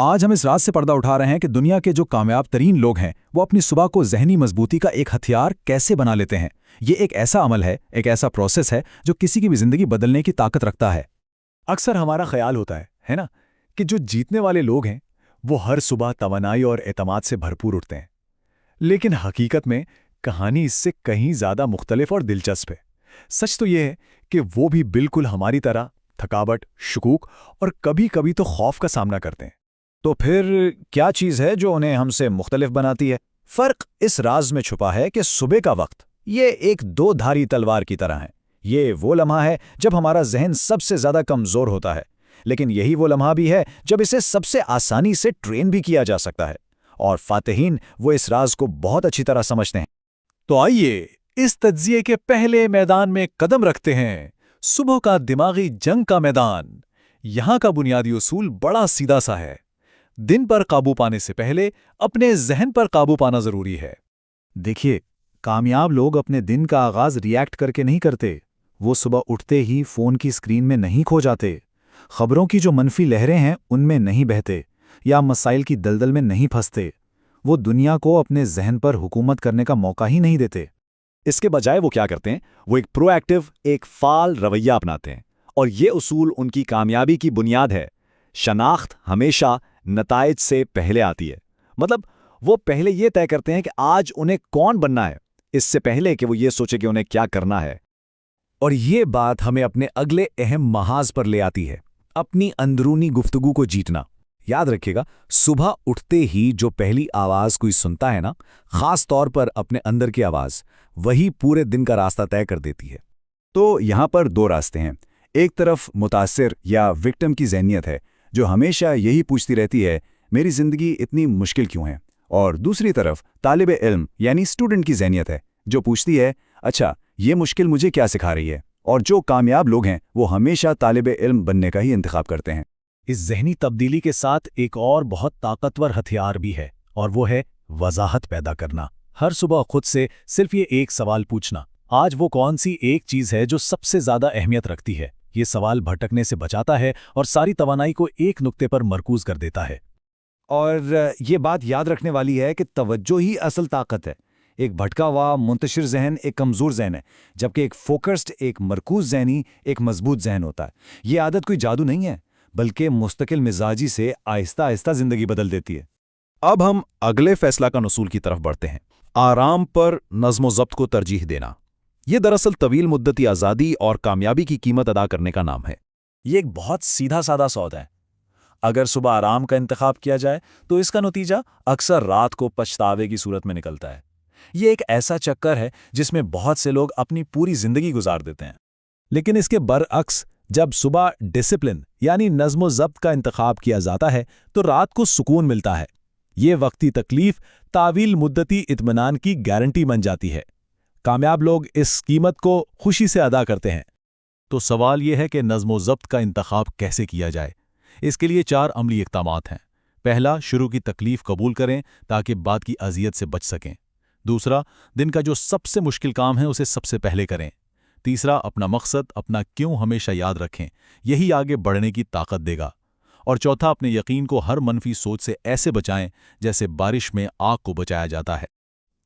آج ہم اس راز سے پردہ اٹھا رہے ہیں کہ دنیا کے جو کامیاب ترین لوگ ہیں وہ اپنی صبح کو ذہنی مضبوطی کا ایک ہتھیار کیسے بنا لیتے ہیں۔ یہ ایک ایسا عمل ہے، ایک ایسا پروسیس ہے جو کسی کی بھی زندگی بدلنے کی طاقت رکھتا ہے۔ اکثر ہمارا خیال ہوتا ہے نا، کہ جو جیتنے والے لوگ ہیں وہ ہر صبح توانائی اور اعتماد سے بھرپور اٹھتے ہیں، لیکن حقیقت میں کہانی اس سے کہیں زیادہ مختلف اور دلچسپ ہے۔ سچ تو یہ ہے کہ وہ بھی بالکل ہماری طرح تھکاوٹ، شکوک اور کبھی کبھی تو خوف کا سامنا کرتے ہیں۔ تو پھر کیا چیز ہے جو انہیں ہم سے مختلف بناتی ہے؟ فرق اس راز میں چھپا ہے کہ صبح کا وقت یہ ایک دو دھاری تلوار کی طرح ہے۔ یہ وہ لمحہ ہے جب ہمارا ذہن سب سے زیادہ کمزور ہوتا ہے، لیکن یہی وہ لمحہ بھی ہے جب اسے سب سے آسانی سے ٹرین بھی کیا جا سکتا ہے، اور فاتحین وہ اس راز کو بہت اچھی طرح سمجھتے ہیں۔ تو آئیے اس تجزیے کے پہلے میدان میں قدم رکھتے ہیں، صبح کا دماغی جنگ کا میدان۔ یہاں کا بنیادی اصول بڑا سیدھا سا ہے: دن پر قابو پانے سے پہلے اپنے ذہن پر قابو پانا ضروری ہے۔ دیکھیے، کامیاب لوگ اپنے دن کا آغاز ریئیکٹ کر کے نہیں کرتے۔ وہ صبح اٹھتے ہی فون کی اسکرین میں نہیں کھو جاتے، خبروں کی جو منفی لہریں ہیں ان میں نہیں بہتے، یا مسائل کی دلدل میں نہیں پھنستے۔ وہ دنیا کو اپنے ذہن پر حکومت کرنے کا موقع ہی نہیں دیتے۔ اس کے بجائے وہ کیا کرتے ہیں؟ وہ ایک پرو ایکٹیو، ایک فعال رویہ اپناتے ہیں، اور یہ اصول ان کی کامیابی کی بنیاد ہے۔ شناخت ہمیشہ نتائج سے پہلے آتی ہے، مطلب وہ پہلے یہ طے کرتے ہیں کہ آج انہیں کون بننا ہے، اس سے پہلے کہ وہ یہ سوچے کہ انہیں کیا کرنا ہے۔ اور یہ بات ہمیں اپنے اگلے اہم محاذ پر لے آتی ہے: اپنی اندرونی گفتگو کو جیتنا۔ یاد رکھیے گا، صبح اٹھتے ہی جو پہلی آواز کوئی سنتا ہے نا، خاص طور پر اپنے اندر کی آواز، وہی پورے دن کا راستہ طے کر دیتی ہے۔ تو یہاں پر دو راستے ہیں۔ ایک طرف متاثر یا وکٹم کی ذہنیت ہے جو ہمیشہ یہی پوچھتی رہتی ہے میری زندگی اتنی مشکل کیوں ہے، اور دوسری طرف طالب علم یعنی اسٹوڈنٹ کی ذہنیت ہے جو پوچھتی ہے اچھا یہ مشکل مجھے کیا سکھا رہی ہے۔ اور جو کامیاب لوگ ہیں وہ ہمیشہ طالب علم بننے کا ہی انتخاب کرتے ہیں۔ اس ذہنی تبدیلی کے ساتھ ایک اور بہت طاقتور ہتھیار بھی ہے، اور وہ ہے وضاحت پیدا کرنا۔ ہر صبح خود سے صرف یہ ایک سوال پوچھنا: آج وہ کون سی ایک چیز ہے جو سب سے زیادہ اہمیت رکھتی ہے؟ یہ سوال بھٹکنے سے بچاتا ہے اور ساری توانائی کو ایک نقطے پر مرکوز کر دیتا ہے۔ اور یہ بات یاد رکھنے والی ہے کہ توجہ ہی اصل طاقت ہے۔ ایک بھٹکا ہوا منتشر ذہن ایک کمزور ذہن ہے، جبکہ ایک فوکسڈ، ایک مرکوز ذہنی ایک مضبوط ذہن ہوتا ہے۔ یہ عادت کوئی جادو نہیں ہے، بلکہ مستقل مزاجی سے آہستہ آہستہ زندگی بدل دیتی ہے۔ اب ہم اگلے فیصلہ کا اصول کی طرف بڑھتے ہیں: آرام پر نظم و ضبط کو ترجیح دینا۔ یہ دراصل طویل مدتی آزادی اور کامیابی کی قیمت ادا کرنے کا نام ہے۔ یہ ایک بہت سیدھا سادہ سودا ہے۔ اگر صبح آرام کا انتخاب کیا جائے تو اس کا نتیجہ اکثر رات کو پچھتاوے کی صورت میں نکلتا ہے۔ یہ ایک ایسا چکر ہے جس میں بہت سے لوگ اپنی پوری زندگی گزار دیتے ہیں۔ لیکن اس کے برعکس، جب صبح ڈسپلن یعنی نظم و ضبط کا انتخاب کیا جاتا ہے تو رات کو سکون ملتا ہے۔ یہ وقتی تکلیف طویل مدتی اطمینان کی گارنٹی بن جاتی ہے۔ کامیاب لوگ اس قیمت کو خوشی سے ادا کرتے ہیں۔ تو سوال یہ ہے کہ نظم و ضبط کا انتخاب کیسے کیا جائے؟ اس کے لیے 4 عملی اقدامات ہیں۔ پہلا، شروع کی تکلیف قبول کریں تاکہ بعد کی اذیت سے بچ سکیں۔ دوسرا، دن کا جو سب سے مشکل کام ہے اسے سب سے پہلے کریں۔ تیسرا، اپنا مقصد، اپنا کیوں ہمیشہ یاد رکھیں، یہی آگے بڑھنے کی طاقت دے گا۔ اور چوتھا، اپنے یقین کو ہر منفی سوچ سے ایسے بچائیں جیسے بارش میں آگ کو بچایا جاتا ہے۔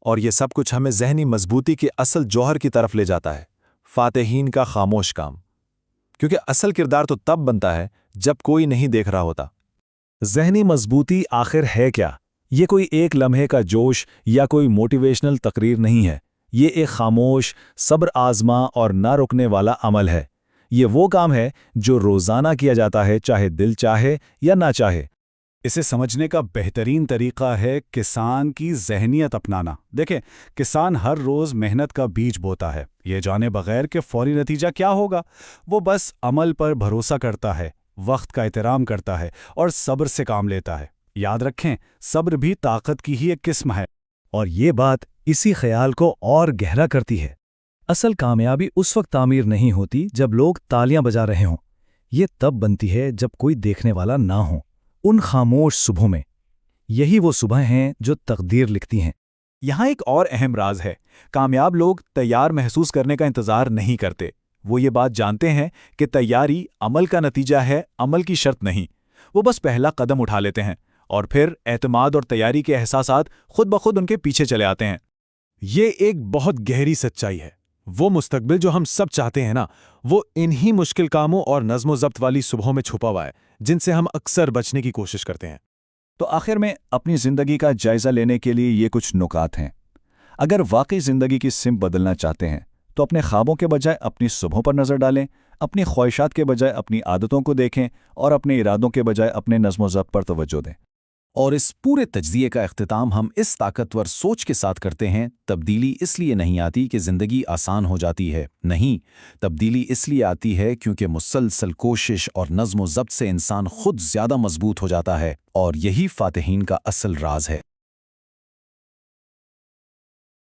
اور یہ سب کچھ ہمیں ذہنی مضبوطی کے اصل جوہر کی طرف لے جاتا ہے: فاتحین کا خاموش کام۔ کیونکہ اصل کردار تو تب بنتا ہے جب کوئی نہیں دیکھ رہا ہوتا۔ ذہنی مضبوطی آخر ہے کیا؟ یہ کوئی ایک لمحے کا جوش یا کوئی موٹیویشنل تقریر نہیں ہے۔ یہ ایک خاموش، صبر آزما اور نہ رکنے والا عمل ہے۔ یہ وہ کام ہے جو روزانہ کیا جاتا ہے، چاہے دل چاہے یا نہ چاہے۔ اسے سمجھنے کا بہترین طریقہ ہے کسان کی ذہنیت اپنانا۔ دیکھیں، کسان ہر روز محنت کا بیج بوتا ہے، یہ جانے بغیر کہ فوری نتیجہ کیا ہوگا۔ وہ بس عمل پر بھروسہ کرتا ہے، وقت کا احترام کرتا ہے اور صبر سے کام لیتا ہے۔ یاد رکھیں، صبر بھی طاقت کی ہی ایک قسم ہے۔ اور یہ بات اسی خیال کو اور گہرا کرتی ہے۔ اصل کامیابی اس وقت تعمیر نہیں ہوتی جب لوگ تالیاں بجا رہے ہوں، یہ تب بنتی ہے جب کوئی دیکھنے والا نہ ہو، ان خاموش صبحوں میں۔ یہی وہ صبح ہیں جو تقدیر لکھتی ہیں۔ یہاں ایک اور اہم راز ہے: کامیاب لوگ تیار محسوس کرنے کا انتظار نہیں کرتے۔ وہ یہ بات جانتے ہیں کہ تیاری عمل کا نتیجہ ہے، عمل کی شرط نہیں۔ وہ بس پہلا قدم اٹھا لیتے ہیں اور پھر اعتماد اور تیاری کے احساسات خود بخود ان کے پیچھے چلے آتے ہیں۔ یہ ایک بہت گہری سچائی ہے۔ وہ مستقبل جو ہم سب چاہتے ہیں نا، وہ انہی مشکل کاموں اور نظم و ضبط والی صبحوں میں چھپا ہوا ہے جن سے ہم اکثر بچنے کی کوشش کرتے ہیں۔ تو آخر میں اپنی زندگی کا جائزہ لینے کے لیے یہ کچھ نکات ہیں۔ اگر واقعی زندگی کی سمت بدلنا چاہتے ہیں تو اپنے خوابوں کے بجائے اپنی صبحوں پر نظر ڈالیں، اپنی خواہشات کے بجائے اپنی عادتوں کو دیکھیں اور اپنے ارادوں کے بجائے اپنے نظم و ضبط پر توجہ دیں۔ اور اس پورے تجزیے کا اختتام ہم اس طاقتور سوچ کے ساتھ کرتے ہیں: تبدیلی اس لیے نہیں آتی کہ زندگی آسان ہو جاتی ہے، نہیں، تبدیلی اس لیے آتی ہے کیونکہ مسلسل کوشش اور نظم و ضبط سے انسان خود زیادہ مضبوط ہو جاتا ہے، اور یہی فاتحین کا اصل راز ہے۔